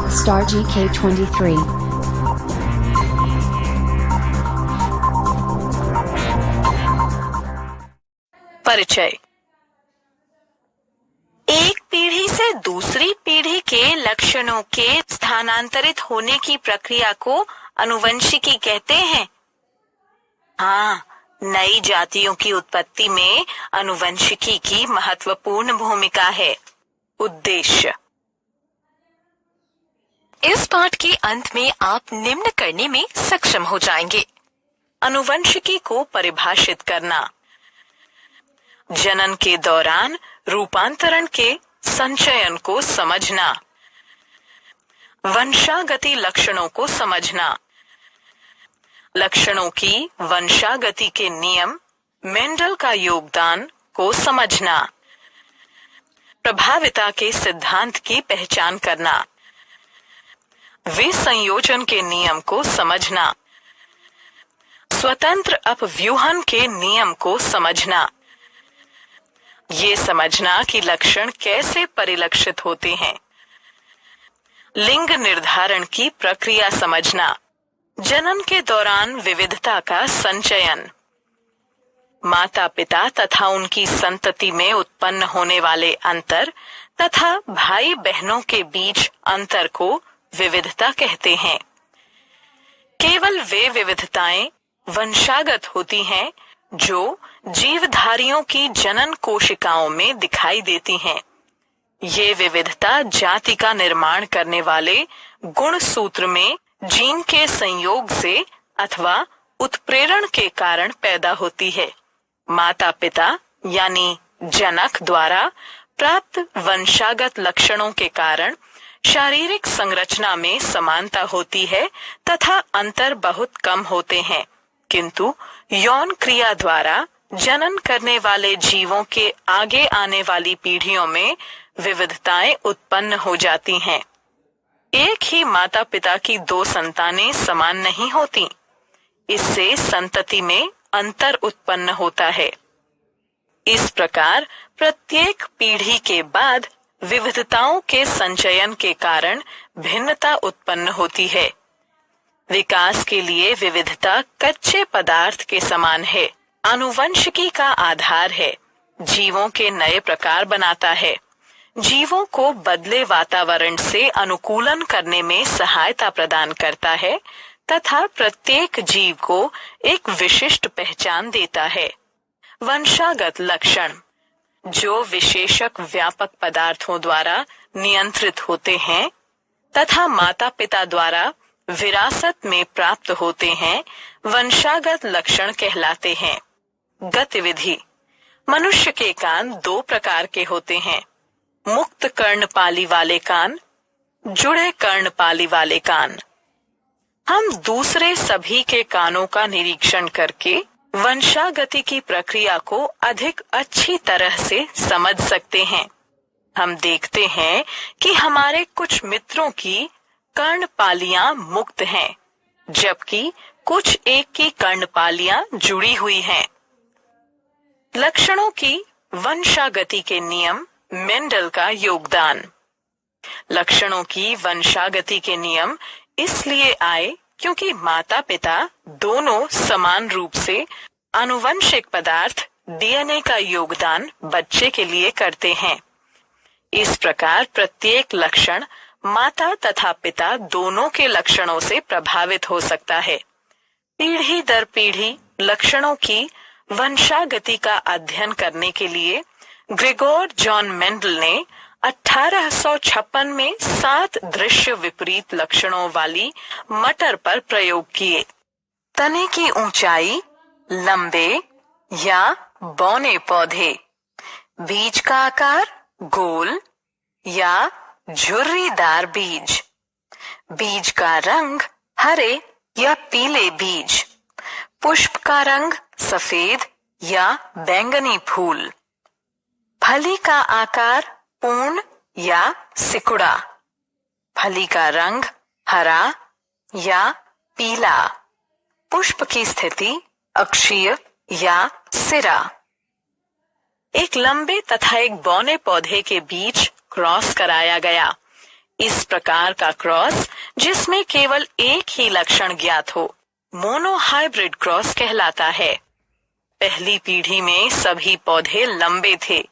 Star GK23. परिचय। एक पीढ़ी से दूसरी पीढ़ी के लक्षणों के स्थानांतरित होने की प्रक्रिया को आनुवंशिकी कहते हैं। हाँ, नई जातियों की उत्पत्ति में आनुवंशिकी की महत्वपूर्ण भूमिका है। उद्देश्य। इस पाठ के अंत में आप निम्न करने में सक्षम हो जाएंगे। आनुवंशिकी को परिभाषित करना, जनन के दौरान रूपांतरण के संचयन को समझना, वंशागति लक्षणों को समझना, लक्षणों की वंशागति के नियम, मेंडल का योगदान को समझना, प्रभाविता के सिद्धांत की पहचान करना, विसंयोजन के नियम को समझना, स्वतंत्र अपव्यूहन के नियम को समझना, ये समझना कि लक्षण कैसे परिलक्षित होते हैं, लिंग निर्धारण की प्रक्रिया समझना, जनन के दौरान विविधता का संचयन, माता पिता तथा उनकी संतति में उत्पन्न होने वाले अंतर तथा भाई बहनों के बीच अंतर को विविधता कहते हैं। केवल वे विविधताएं वंशागत होती हैं जो जीवधारियों की जनन कोशिकाओं में दिखाई देती हैं। ये विविधता जाति का निर्माण करने वाले गुण सूत्र में जीन के संयोग से अथवा उत्प्रेरण के कारण पैदा होती है। माता पिता यानी जनक द्वारा प्राप्त वंशागत लक्षणों के कारण शारीरिक संरचना में समानता होती है तथा अंतर बहुत कम होते हैं, किंतु यौन क्रिया द्वारा जनन करने वाले जीवों के आगे आने वाली पीढ़ियों में विविधताएं उत्पन्न हो जाती हैं। एक ही माता पिता की दो संतानें समान नहीं होती, इससे संतति में अंतर उत्पन्न होता है। इस प्रकार प्रत्येक पीढ़ी के बाद विविधताओं के संचयन के कारण भिन्नता उत्पन्न होती है। विकास के लिए विविधता कच्चे पदार्थ के समान है, आनुवंशिकी का आधार है, जीवों के नए प्रकार बनाता है, जीवों को बदले वातावरण से अनुकूलन करने में सहायता प्रदान करता है तथा प्रत्येक जीव को एक विशिष्ट पहचान देता है। वंशागत लक्षण जो विशेषक व्यापक पदार्थों द्वारा नियंत्रित होते हैं तथा माता पिता द्वारा विरासत में प्राप्त होते हैं, वंशागत लक्षण कहलाते हैं। गतिविधि। मनुष्य के कान दो प्रकार के होते हैं, मुक्त कर्णपाली वाले कान, जुड़े कर्णपाली वाले कान। हम दूसरे सभी के कानों का निरीक्षण करके वंशागति की प्रक्रिया को अधिक अच्छी तरह से समझ सकते हैं। हम देखते हैं कि हमारे कुछ मित्रों की कर्णपालियां मुक्त हैं, जबकि कुछ एक की कर्णपालियां जुड़ी हुई हैं। लक्षणों की वंशागति के नियम, मेंडल का योगदान। लक्षणों की वंशागति के नियम इसलिए आए क्योंकि माता पिता दोनों समान रूप से आनुवंशिक पदार्थ डीएनए का योगदान बच्चे के लिए करते हैं। इस प्रकार प्रत्येक लक्षण माता तथा पिता दोनों के लक्षणों से प्रभावित हो सकता है। पीढ़ी दर पीढ़ी लक्षणों की वंशागति का अध्ययन करने के लिए ग्रेगोर जॉन मेंडल ने 1856 में 7 दृश्य विपरीत लक्षणों वाली मटर पर प्रयोग किए। तने की ऊंचाई, लंबे या बौने पौधे, बीज का आकार गोल या झुर्रीदार बीज, बीज का रंग हरे या पीले बीज, पुष्प का रंग सफेद या बैंगनी फूल, फली का आकार पूर्ण या सिकुड़ा, फली का रंग हरा या पीला, पुष्प की स्थिति अक्षीय या सिरा। एक लंबे तथा एक बौने पौधे के बीच क्रॉस कराया गया। इस प्रकार का क्रॉस जिसमें केवल एक ही लक्षण ज्ञात हो मोनोहाइब्रिड क्रॉस कहलाता है। पहली पीढ़ी में सभी पौधे लंबे थे,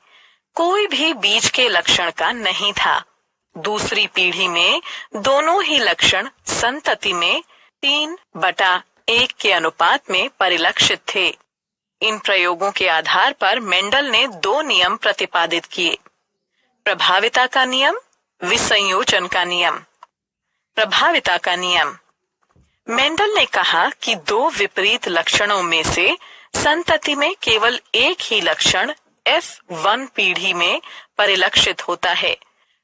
कोई भी बीज के लक्षण का नहीं था। दूसरी पीढ़ी में दोनों ही लक्षण संतति में 3/1 के अनुपात में परिलक्षित थे। इन प्रयोगों के आधार पर मेंडल ने 2 नियम प्रतिपादित किए, प्रभाविता का नियम, विसंयोजन का नियम। प्रभाविता का नियम। मेंडल ने कहा कि 2 विपरीत लक्षणों में से संतति में केवल एक ही लक्षण F1 पीढ़ी में परिलक्षित होता है।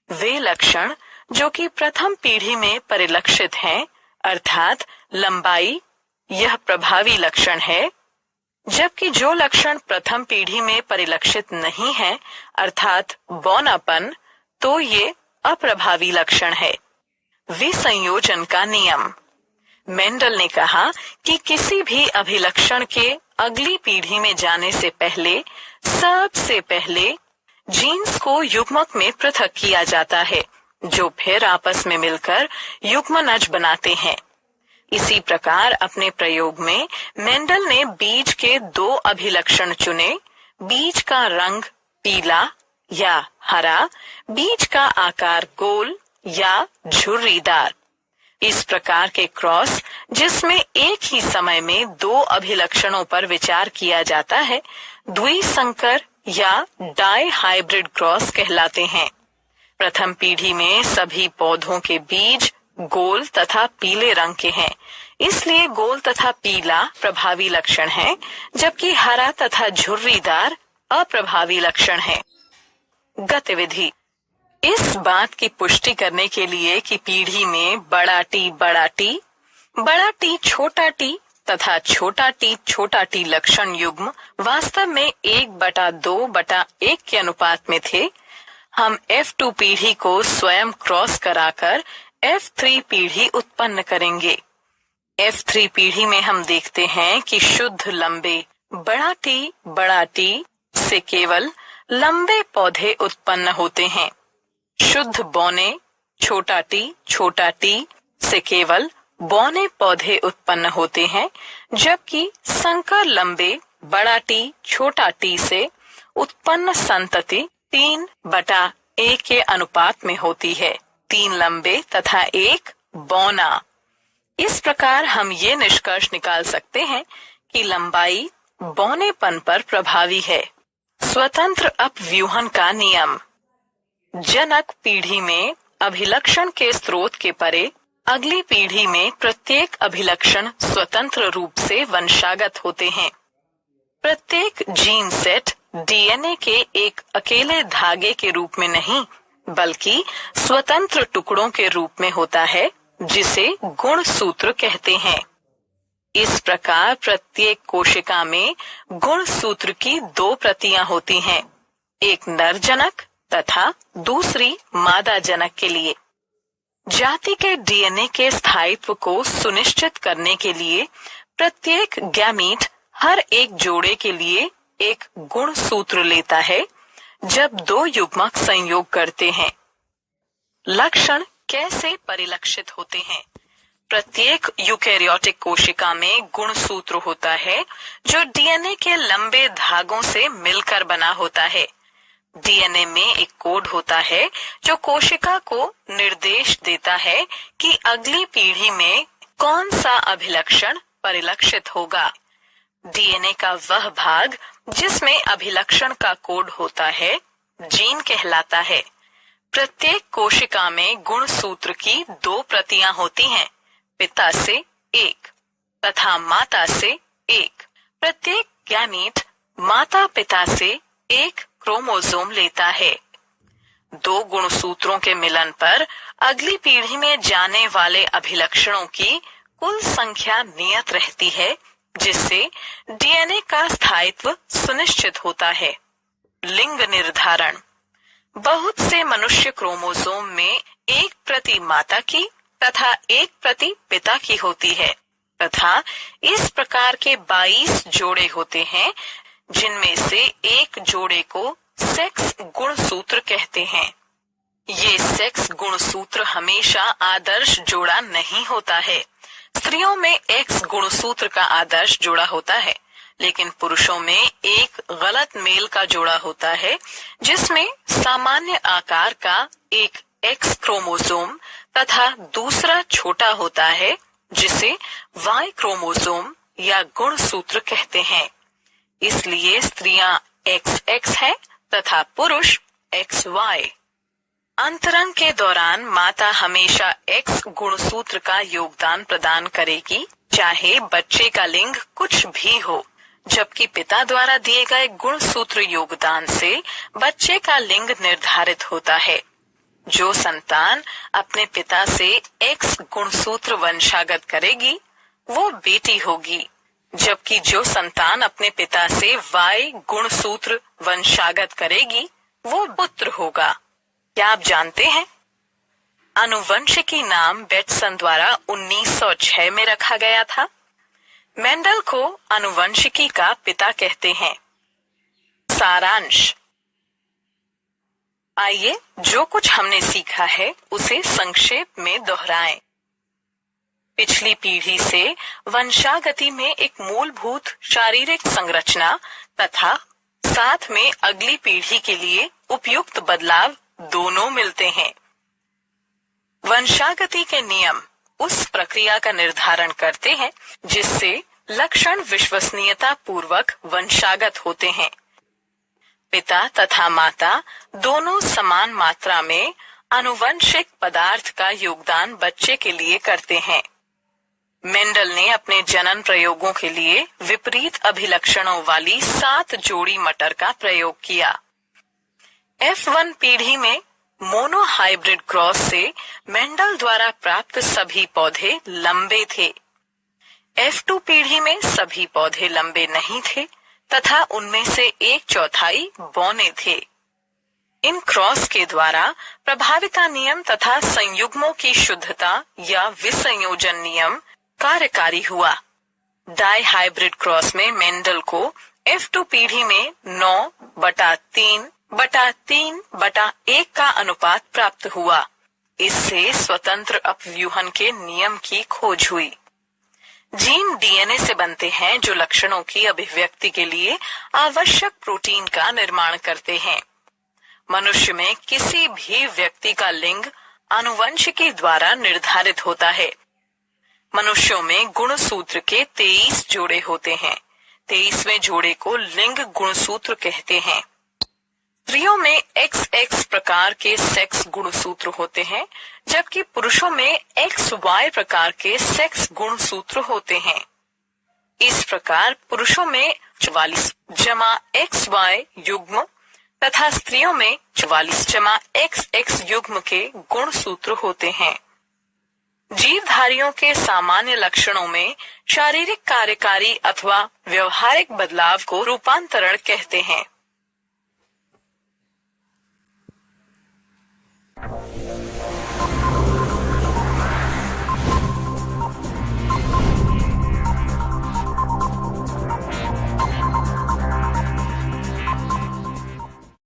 वे लक्षण जो कि प्रथम पीढ़ी में परिलक्षित हैं, अर्थात लंबाई, यह प्रभावी लक्षण है, जबकि जो लक्षण प्रथम पीढ़ी में परिलक्षित नहीं है, अर्थात बौनापन, तो ये अप्रभावी लक्षण है। विसंयोजन का नियम। मेंडल ने कहा कि किसी भी अभिलक्षण के अगली पीढ़ी में जाने से पहले सबसे पहले जीन्स को युग्मक में पृथक किया जाता है, जो फिर आपस में मिलकर युग्मनज बनाते हैं। इसी प्रकार अपने प्रयोग में मेंडल ने बीज के 2 अभिलक्षण चुने, बीज का रंग पीला या हरा, बीज का आकार गोल या झुर्रीदार। इस प्रकार के क्रॉस जिसमें एक ही समय में 2 अभिलक्षणों पर विचार किया जाता है, द्विसंकर या डाई हाइब्रिड क्रॉस कहलाते हैं। प्रथम पीढ़ी में सभी पौधों के बीज गोल तथा पीले रंग के हैं, इसलिए गोल तथा पीला प्रभावी लक्षण है, जबकि हरा तथा झुर्रीदार अप्रभावी लक्षण है। गतिविधि। इस बात की पुष्टि करने के लिए कि पीढ़ी में बड़ा टी छोटा टी तथा छोटा टी लक्षण युग्म वास्तव में 1/2/1 के अनुपात में थे, हम F2 पीढ़ी को स्वयं क्रॉस कराकर F3 पीढ़ी उत्पन्न करेंगे। F3 पीढ़ी में हम देखते हैं कि शुद्ध लंबे बड़ा टी से केवल लंबे पौधे उत्पन्न होते हैं। शुद्ध बौने छोटा टी से केवल बौने पौधे उत्पन्न होते हैं, जबकि संकर लंबे बड़ा टी छोटा टी से उत्पन्न संतति 3/1 के अनुपात में होती है, 3 लंबे तथा 1 बौना। इस प्रकार हम ये निष्कर्ष निकाल सकते हैं कि लंबाई बौनेपन पर प्रभावी है। स्वतंत्र अपव्यूहन का नियम। जनक पीढ़ी में अभिलक्षण के स्रोत के परे अगली पीढ़ी में प्रत्येक अभिलक्षण स्वतंत्र रूप से वंशागत होते हैं। प्रत्येक जीन सेट डीएनए के एक अकेले धागे के रूप में नहीं, बल्कि स्वतंत्र टुकड़ों के रूप में होता है, जिसे गुणसूत्र कहते हैं। इस प्रकार प्रत्येक कोशिका में गुणसूत्र की 2 प्रतियां होती हैं, एक नर जनक तथा दूसरी मादा जनक के लिए। जाति के डीएनए के स्थायित्व को सुनिश्चित करने के लिए प्रत्येक गैमीट हर एक जोड़े के लिए एक गुणसूत्र लेता है जब 2 युग्मक संयोग करते हैं। लक्षण कैसे परिलक्षित होते हैं? प्रत्येक यूकेरियोटिक कोशिका में गुणसूत्र होता है जो डीएनए के लंबे धागों से मिलकर बना होता है। डीएनए में एक कोड होता है जो कोशिका को निर्देश देता है कि अगली पीढ़ी में कौन सा अभिलक्षण परिलक्षित होगा। डीएनए का वह भाग जिसमें अभिलक्षण का कोड होता है जीन कहलाता है। प्रत्येक कोशिका में गुणसूत्र की 2 प्रतियां होती हैं, पिता से 1 तथा माता से 1। प्रत्येक गैमीट माता पिता से 1 क्रोमोसोम लेता है। 2 गुणसूत्रों के मिलन पर अगली पीढ़ी में जाने वाले अभिलक्षणों की कुल संख्या नियत रहती है, जिससे डीएनए का स्थायित्व सुनिश्चित होता है। लिंग निर्धारण। बहुत से मनुष्य क्रोमोसोम में 1 प्रति माता की तथा 1 प्रति पिता की होती है तथा इस प्रकार के 22 जोड़े होते हैं, जिनमें से एक जोड़े को सेक्स गुणसूत्र कहते हैं। ये सेक्स गुणसूत्र हमेशा आदर्श जोड़ा नहीं होता है। स्त्रियों में एक्स गुणसूत्र का आदर्श जोड़ा होता है, लेकिन पुरुषों में एक गलत मेल का जोड़ा होता है, जिसमें सामान्य आकार का एक एक्स क्रोमोसोम तथा दूसरा छोटा होता है, जिसे वाई क्रोमोसोम या गुणसूत्र कहते हैं। इसलिए स्त्रियां XX है तथा पुरुष XY। अंतरंग के दौरान माता हमेशा एक्स गुणसूत्र का योगदान प्रदान करेगी, चाहे बच्चे का लिंग कुछ भी हो, जबकि पिता द्वारा दिए गए गुणसूत्र योगदान से बच्चे का लिंग निर्धारित होता है। जो संतान अपने पिता से एक्स गुणसूत्र वंशागत करेगी वो बेटी होगी, जबकि जो संतान अपने पिता से वाई गुणसूत्र वंशागत करेगी वो पुत्र होगा। क्या आप जानते हैं आनुवंशिकी नाम बेटसन द्वारा 1906 में रखा गया था। मेंडल को आनुवंशिकी का पिता कहते हैं। सारांश, आइए जो कुछ हमने सीखा है उसे संक्षेप में दोहराएं। पिछली पीढ़ी से वंशागति में एक मूलभूत शारीरिक संरचना तथा साथ में अगली पीढ़ी के लिए उपयुक्त बदलाव दोनों मिलते हैं। वंशागति के नियम उस प्रक्रिया का निर्धारण करते हैं जिससे लक्षण विश्वसनीयता पूर्वक वंशागत होते हैं। पिता तथा माता दोनों समान मात्रा में आनुवंशिक पदार्थ का योगदान बच्चे के लिए करते हैं। मेंडल ने अपने जनन प्रयोगों के लिए विपरीत अभिलक्षणों वाली 7 जोड़ी मटर का प्रयोग किया। F1 पीढ़ी में मोनो हाइब्रिड क्रॉस से मेंडल द्वारा प्राप्त सभी पौधे लंबे थे। F2 पीढ़ी में सभी पौधे लंबे नहीं थे तथा उनमें से 1/4 बौने थे। इन क्रॉस के द्वारा प्रभाविता नियम तथा संयुग्मों की शुद्धता या विसंयोजन नियम कार्यकारी हुआ। डाई हाइब्रिड क्रॉस में मेंडल को F2 पीढ़ी में 9/3/3/1 का अनुपात प्राप्त हुआ। इससे स्वतंत्र अपव्यूहन के नियम की खोज हुई। जीन डीएनए से बनते हैं जो लक्षणों की अभिव्यक्ति के लिए आवश्यक प्रोटीन का निर्माण करते हैं। मनुष्य में किसी भी व्यक्ति का लिंग आनुवंशिकी द्वारा निर्धारित होता है। मनुष्यों में गुणसूत्र के 23 जोड़े होते हैं। 23वें जोड़े को लिंग गुणसूत्र कहते हैं। स्त्रियों में XX प्रकार के सेक्स गुणसूत्र होते हैं, जबकि पुरुषों में XY प्रकार के सेक्स गुणसूत्र होते हैं। इस प्रकार पुरुषों में 44+XY युग्म तथा स्त्रियों में 44+XX युग्म के गुणसूत्र होते हैं। जीवधारियों के सामान्य लक्षणों में शारीरिक कार्यकारी अथवा व्यवहारिक बदलाव को रूपांतरण कहते हैं।